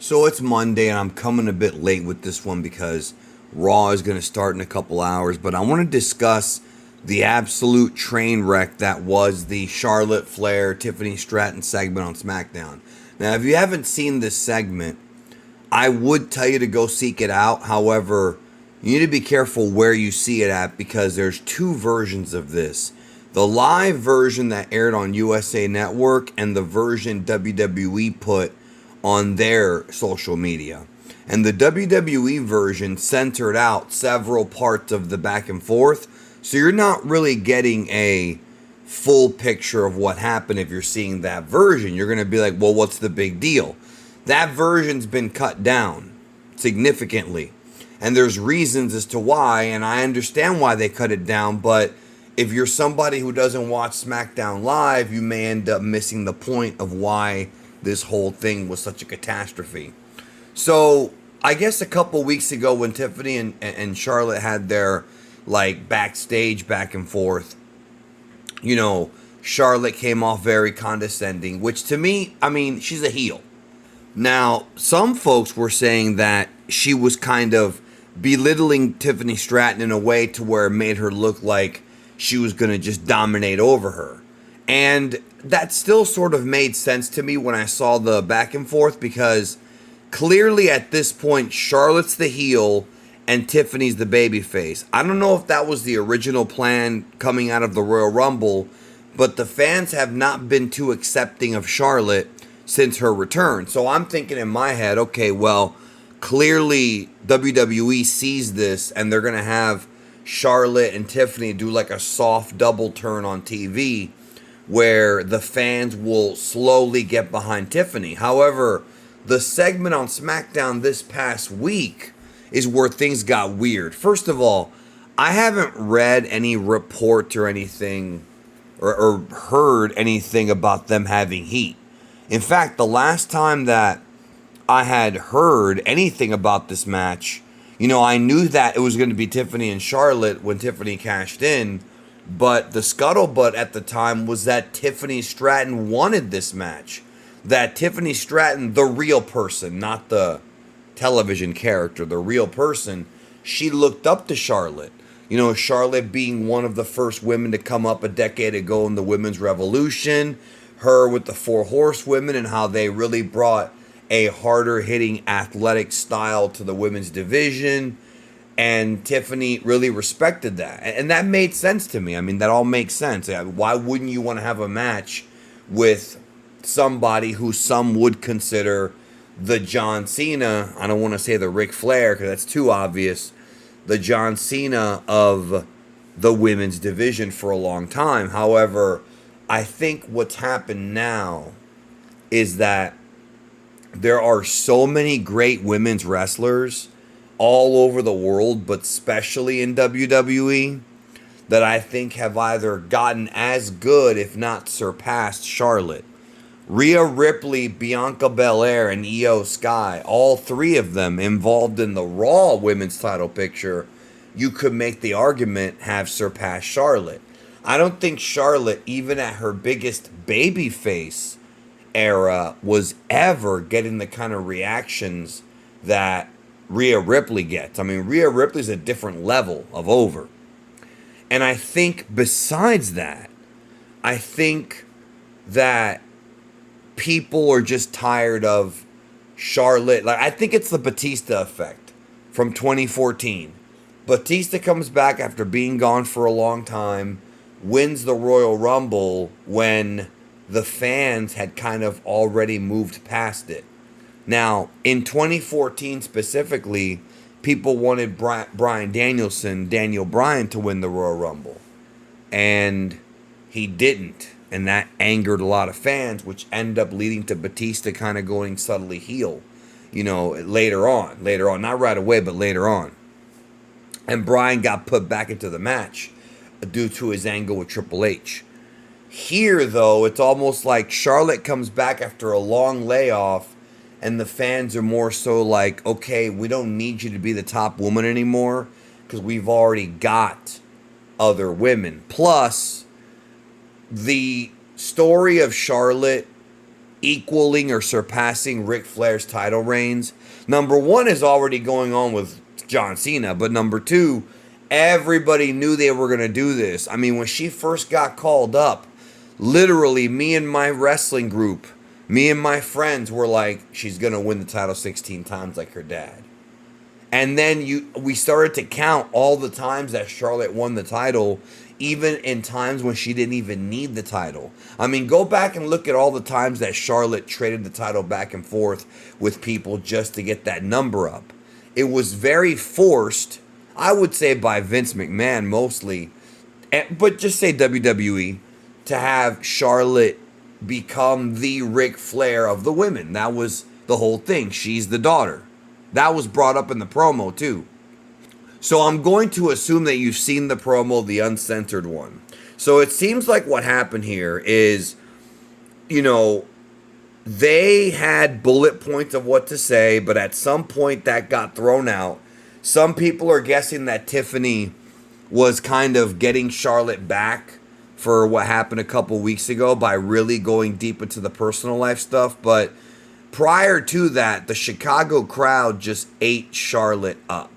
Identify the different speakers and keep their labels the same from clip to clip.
Speaker 1: So it's Monday, and I'm coming a bit late with this one because Raw is going to start in a couple hours. But I want to discuss the absolute train wreck that was the Charlotte Flair Tiffany Stratton segment on SmackDown. Now, if you haven't seen this segment, I would tell you to go seek it out. However, you need to be careful where you see it at because there's two versions of this. The live version that aired on USA Network and the version WWE put on their social media. And the WWE version centered out several parts of the back and forth, so you're not really getting a full picture of what happened if you're seeing that version. You're going to be like, well, what's the big deal? That version's been cut down significantly. And there's reasons as to why, and I understand why they cut it down, but if you're somebody who doesn't watch SmackDown Live, you may end up missing the point of why this whole thing was such a catastrophe. So, I guess a couple weeks ago when Tiffany and Charlotte had their, backstage back and forth, Charlotte came off very condescending, which to me, she's a heel. Now, some folks were saying that she was kind of belittling Tiffany Stratton in a way to where it made her look like she was going to just dominate over her. And that still sort of made sense to me when I saw the back and forth because clearly at this point, Charlotte's the heel and Tiffany's the babyface. I don't know if that was the original plan coming out of the Royal Rumble, but the fans have not been too accepting of Charlotte since her return. So I'm thinking in my head, okay, well, clearly WWE sees this and they're going to have Charlotte and Tiffany do like a soft double turn on TV where the fans will slowly get behind Tiffany. However, the segment on SmackDown this past week is where things got weird. First of all, I haven't read any reports or anything or heard anything about them having heat. In fact, the last time that I had heard anything about this match, I knew that it was going to be Tiffany and Charlotte when Tiffany cashed in, but the scuttlebutt at the time was that Tiffany Stratton wanted this match. That Tiffany Stratton, the real person, not the television character, the real person, she looked up to Charlotte. Charlotte being one of the first women to come up a decade ago in the women's revolution, her with the Four Horsewomen and how they really brought a harder hitting athletic style to the women's division. And Tiffany really respected that. And that made sense to me. That all makes sense. Why wouldn't you want to have a match with somebody who some would consider the John Cena, I don't want to say the Ric Flair because that's too obvious, the John Cena of the women's division for a long time. However, I think what's happened now is that there are so many great women's wrestlers all over the world, but especially in WWE, that I think have either gotten as good, if not surpassed, Charlotte. Rhea Ripley, Bianca Belair, and Io Sky, all three of them involved in the Raw women's title picture, you could make the argument have surpassed Charlotte. I don't think Charlotte, even at her biggest babyface era, was ever getting the kind of reactions that Rhea Ripley gets. Rhea Ripley's a different level of over. And I think besides that, I think that people are just tired of Charlotte. I think it's the Batista effect from 2014. Batista comes back after being gone for a long time, wins the Royal Rumble when the fans had kind of already moved past it. Now, in 2014 specifically, people wanted Daniel Bryan, to win the Royal Rumble. And he didn't. And that angered a lot of fans, which ended up leading to Batista kind of going subtly heel, later on. Not right away, but later on. And Bryan got put back into the match due to his angle with Triple H. Here, though, it's almost like Charlotte comes back after a long layoff, and the fans are more so like, okay, we don't need you to be the top woman anymore because we've already got other women. Plus, the story of Charlotte equaling or surpassing Ric Flair's title reigns. Number one is already going on with John Cena, but number two, everybody knew they were going to do this. I mean, when she first got called up, literally me and my wrestling group, me and my friends were like, she's going to win the title 16 times like her dad. And then we started to count all the times that Charlotte won the title, even in times when she didn't even need the title. I mean, go back and look at all the times that Charlotte traded the title back and forth with people just to get that number up. It was very forced, I would say by Vince McMahon mostly, but just say WWE, to have Charlotte become the Ric Flair of the women. That was the whole thing. She's the daughter. That was brought up in the promo too. So I'm going to assume that you've seen the promo, the uncensored one. So it seems like what happened here is, they had bullet points of what to say, but at some point that got thrown out. Some people are guessing that Tiffany was kind of getting Charlotte back for what happened a couple weeks ago by really going deep into the personal life stuff. But prior to that, the Chicago crowd just ate Charlotte up.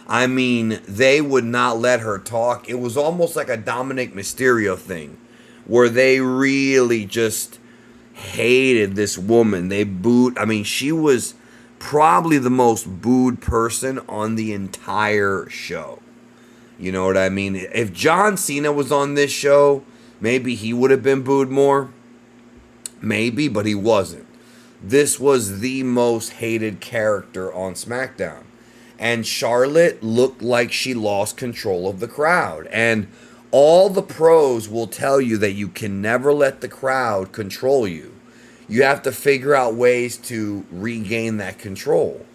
Speaker 1: I mean, they would not let her talk. It was almost like a Dominic Mysterio thing, where they really just hated this woman. They booed. I mean, she was probably the most booed person on the entire show. You know what I mean? If John Cena was on this show, maybe he would have been booed more. Maybe, but he wasn't. This was the most hated character on Smackdown. And Charlotte looked like she lost control of the crowd. And all the pros will tell you that you can never let the crowd control you. You have to figure out ways to regain that control.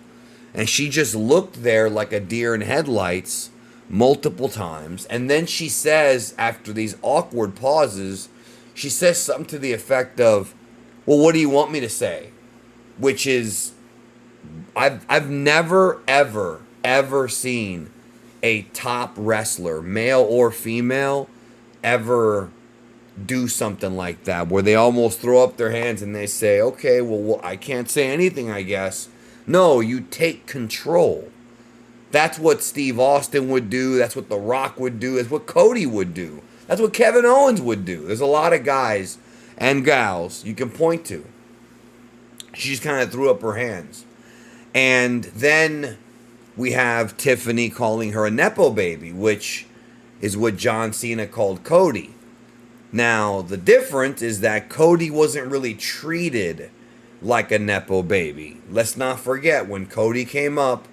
Speaker 1: And she just looked there like a deer in headlights multiple times. And then she says, after these awkward pauses, she says something to the effect of, well, what do you want me to say? Which is, I've never, ever seen a top wrestler, male or female, ever do something like that, where they almost throw up their hands and they say, okay, well, I can't say anything, I guess. No, you take control. That's what Steve Austin would do. That's what The Rock would do. That's what Cody would do. That's what Kevin Owens would do. There's a lot of guys and gals you can point to. She just kind of threw up her hands. And then we have Tiffany calling her a Nepo baby, which is what John Cena called Cody. Now, the difference is that Cody wasn't really treated like a Nepo baby. Let's not forget, when Cody came up,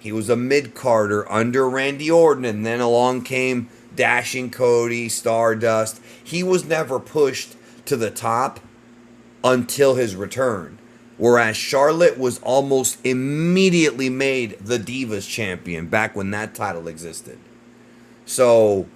Speaker 1: he was a mid-carder under Randy Orton, and then along came Dashing Cody, Stardust. He was never pushed to the top until his return. Whereas Charlotte was almost immediately made the Divas champion back when that title existed. So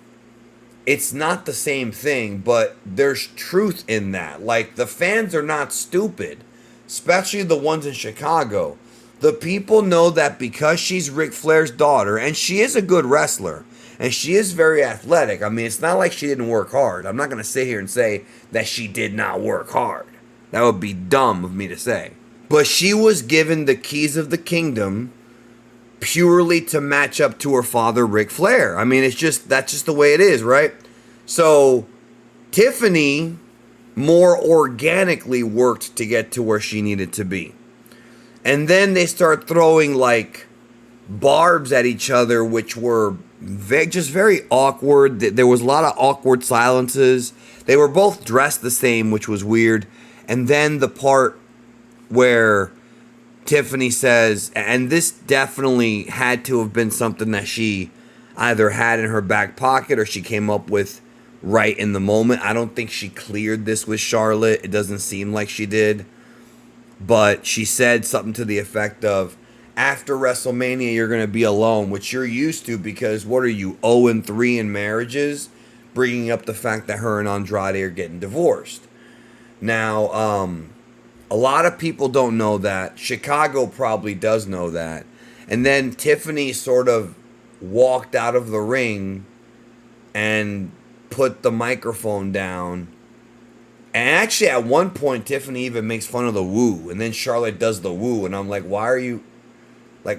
Speaker 1: it's not the same thing, but there's truth in that. Like, the fans are not stupid, especially the ones in Chicago. The people know that because she's Ric Flair's daughter, and she is a good wrestler, and she is very athletic. I mean, it's not like she didn't work hard. I'm not going to sit here and say that she did not work hard. That would be dumb of me to say. But she was given the keys of the kingdom purely to match up to her father, Ric Flair. I mean, that's just the way it is, right? So Tiffany more organically worked to get to where she needed to be. And then they start throwing like barbs at each other, which were just very awkward. There was a lot of awkward silences. They were both dressed the same, which was weird. And then the part where Tiffany says, and this definitely had to have been something that she either had in her back pocket or she came up with right in the moment. I don't think she cleared this with Charlotte. It doesn't seem like she did. But she said something to the effect of, after WrestleMania, you're going to be alone, which you're used to because what are you, 0-3 in marriages? Bringing up the fact that her and Andrade are getting divorced. Now, a lot of people don't know that. Chicago probably does know that. And then Tiffany sort of walked out of the ring and put the microphone down And actually, at one point, Tiffany even makes fun of the woo, and then Charlotte does the woo, and I'm like, why are you like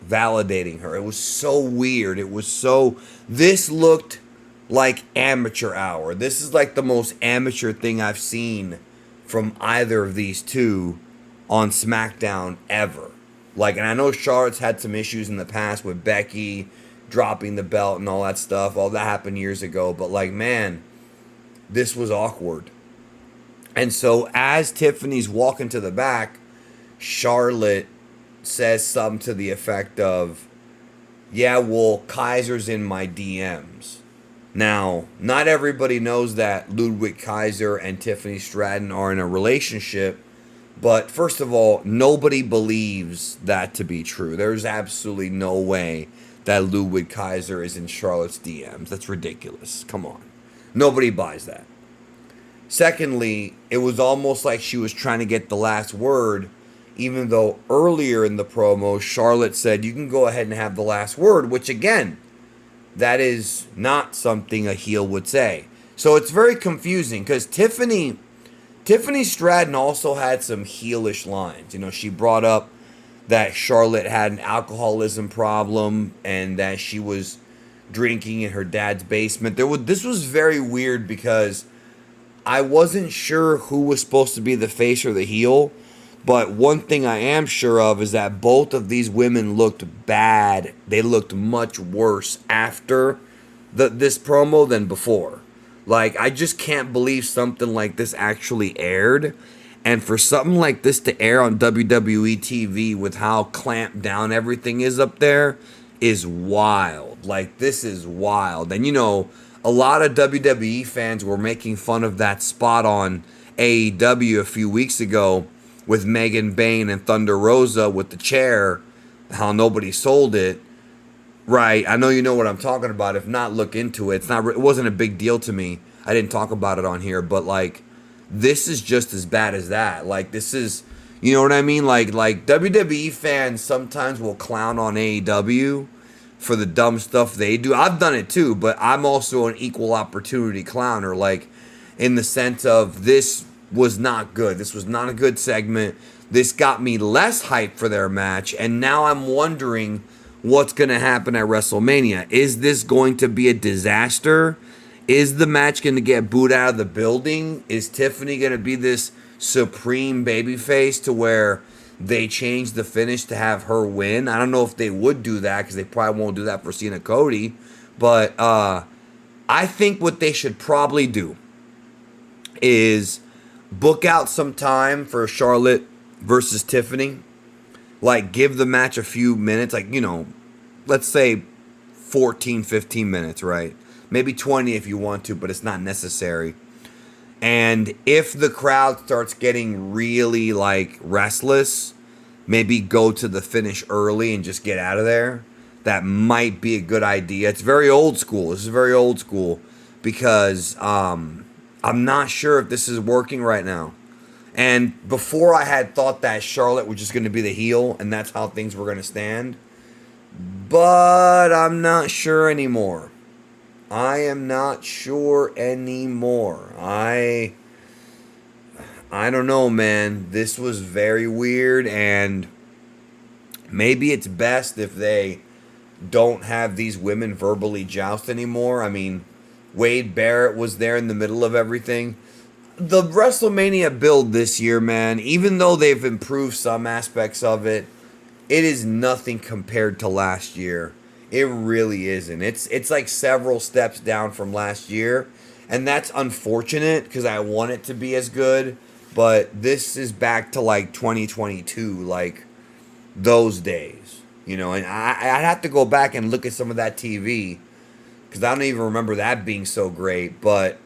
Speaker 1: validating her? It was so weird. It was so. This looked like amateur hour. This is like the most amateur thing I've seen from either of these two on SmackDown ever. Like, and I know Charlotte's had some issues in the past with Becky dropping the belt and all that stuff. All that happened years ago. But like, man, this was awkward. And so as Tiffany's walking to the back, Charlotte says something to the effect of, yeah, well, Kaiser's in my DMs. Now, not everybody knows that Ludwig Kaiser and Tiffany Stratton are in a relationship, but first of all, nobody believes that to be true. There's absolutely no way that Ludwig Kaiser is in Charlotte's DMs. That's ridiculous. Come on. Nobody buys that. Secondly, it was almost like she was trying to get the last word, even though earlier in the promo, Charlotte said, you can go ahead and have the last word, which again, that is not something a heel would say. So it's very confusing because Tiffany Stratton also had some heelish lines. You know, she brought up that Charlotte had an alcoholism problem and that she was drinking in her dad's basement. This was very weird because I wasn't sure who was supposed to be the face or the heel. But one thing I am sure of is that both of these women looked bad. They looked much worse after this promo than before. Like, I just can't believe something like this actually aired. And for something like this to air on WWE TV with how clamped down everything is up there is wild. Like, this is wild. And, you know, a lot of WWE fans were making fun of that spot on AEW a few weeks ago with Megan Bayne and Thunder Rosa with the chair, how nobody sold it. Right, I know you know what I'm talking about. If not, look into it. It wasn't a big deal to me. I didn't talk about it on here, but like, this is just as bad as that. Like, this is, you know what I mean? Like WWE fans sometimes will clown on AEW for the dumb stuff they do. I've done it too, but I'm also an equal opportunity clowner. Like, in the sense of this was not good. This was not a good segment. This got me less hyped for their match, and now I'm wondering what's going to happen at WrestleMania. Is this going to be a disaster? Is the match going to get booed out of the building? Is Tiffany going to be this supreme babyface to where they change the finish to have her win? I don't know if they would do that because they probably won't do that for Cena Cody. But I think what they should probably do is book out some time for Charlotte versus Tiffany. Like, give the match a few minutes. Like, you know, let's say 14, 15 minutes, right? Maybe 20 if you want to, but it's not necessary. And if the crowd starts getting really, like, restless, maybe go to the finish early and just get out of there. That might be a good idea. It's very old school. This is very old school because I'm not sure if this is working right now. And before I had thought that Charlotte was just going to be the heel and that's how things were going to stand. But I'm not sure anymore. I am not sure anymore. I don't know, man. This was very weird, and maybe it's best if they don't have these women verbally joust anymore. I mean, Wade Barrett was there in the middle of everything. The WrestleMania build this year, man, even though they've improved some aspects of it, it is nothing compared to last year. It really isn't. It's like several steps down from last year, and that's unfortunate because I want it to be as good, but this is back to like 2022, like those days, you know, and I'd have to go back and look at some of that TV because I don't even remember that being so great, but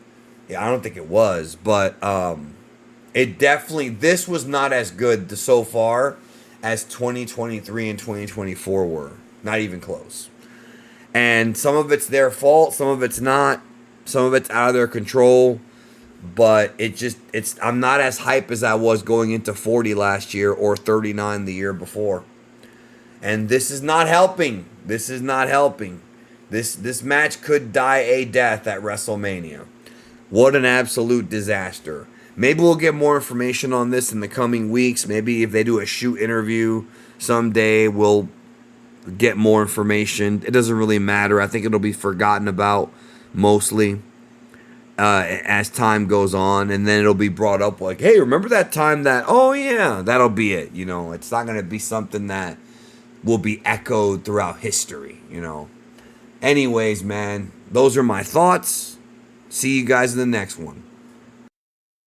Speaker 1: yeah, I don't think it was, but it definitely, this was not as good so far as 2023 and 2024 were. Not even close. And some of it's their fault, some of it's not, some of it's out of their control, but I'm not as hype as I was going into 40 last year or 39 the year before. And this is not helping. This is not helping. This match could die a death at WrestleMania. What an absolute disaster. Maybe we'll get more information on this in the coming weeks. Maybe if they do a shoot interview someday, we'll get more information. It doesn't really matter. I think it'll be forgotten about mostly as time goes on, and then it'll be brought up like, hey, remember that time that, oh yeah, that'll be it. You know, it's not going to be something that will be echoed throughout history, you know. Anyways, man, those are my thoughts. See you guys in the next one.